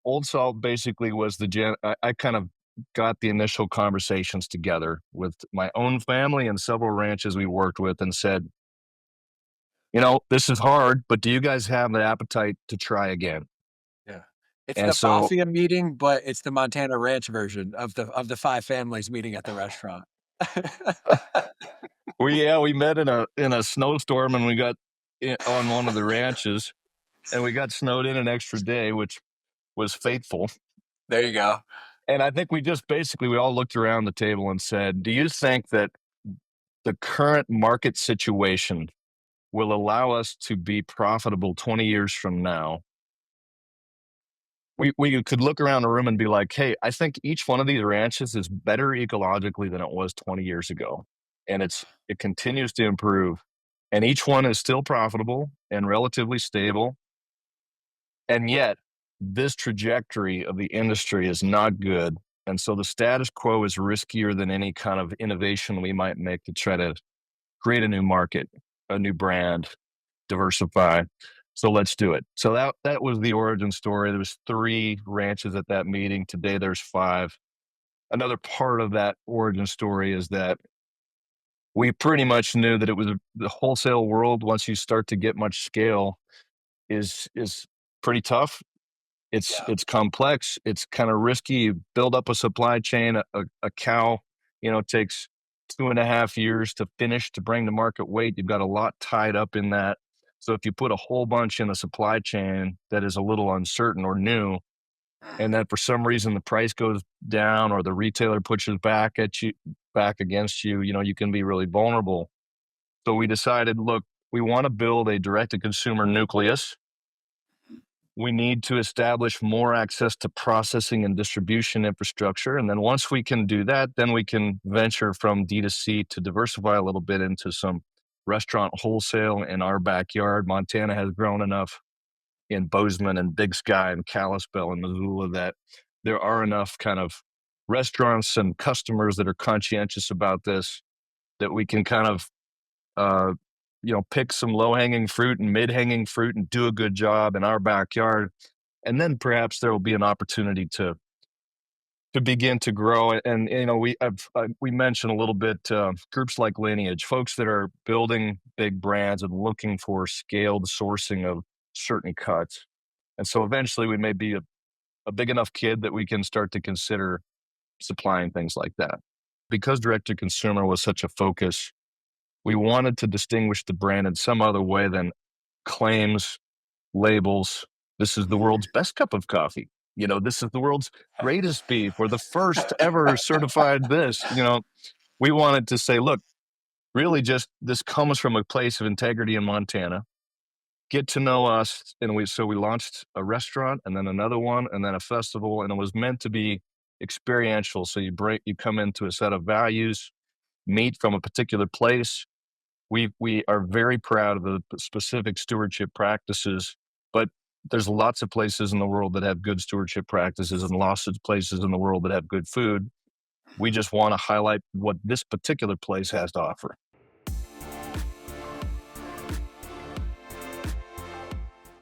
Old Salt basically was I kind of got the initial conversations together with my own family and several ranches we worked with and said, this is hard, but do you guys have the appetite to try again? Yeah. It's And the so mafia meeting, but it's the Montana Ranch version of the 5 families meeting at the restaurant. we met in a snowstorm and we got on one of the ranches and we got snowed in an extra day, which was fateful. There you go. And I think we all looked around the table and said, do you think that the current market situation will allow us to be profitable 20 years from now? We could look around the room and be like, hey, I think each one of these ranches is better ecologically than it was 20 years ago. And it continues to improve. And each one is still profitable and relatively stable. And yet, this trajectory of the industry is not good. And so the status quo is riskier than any kind of innovation we might make to try to create a new market, a new brand, diversify. So let's do it. So that was the origin story. There was 3 ranches at that meeting. Today there's 5. Another part of that origin story is that we pretty much knew that it was the wholesale world. Once you start to get much scale, is pretty tough. Yeah. It's complex. It's kind of risky. You build up a supply chain. A cow, takes 2.5 years to finish to bring to market weight. You've got a lot tied up in that. So if you put a whole bunch in a supply chain that is a little uncertain or new, and then for some reason the price goes down or the retailer pushes back against you, you can be really vulnerable. So we decided, look, we want to build a direct to consumer nucleus. We need to establish more access to processing and distribution infrastructure. And then once we can do that, then we can venture from D2C to diversify a little bit into some restaurant wholesale in our backyard. Montana has grown enough in Bozeman and Big Sky and Kalispell and Missoula that there are enough kind of restaurants and customers that are conscientious about this that we can kind of uh, pick some low hanging fruit and mid hanging fruit and do a good job in our backyard. And then perhaps there will be an opportunity to begin to grow. And we mentioned a little bit groups like Lineage, folks that are building big brands and looking for scaled sourcing of certain cuts. And so eventually we may be a big enough kid that we can start to consider supplying things like that. Because direct to consumer was such a focus, we wanted to distinguish the brand in some other way than claims, labels. This is the world's best cup of coffee. This is the world's greatest beef or the first ever certified this. We wanted to say, look, really just this comes from a place of integrity in Montana. Get to know us. And we launched a restaurant and then another one and then a festival. And it was meant to be experiential. So you come into a set of values, meat from a particular place. We are very proud of the specific stewardship practices, but there's lots of places in the world that have good stewardship practices and lots of places in the world that have good food. We just want to highlight what this particular place has to offer.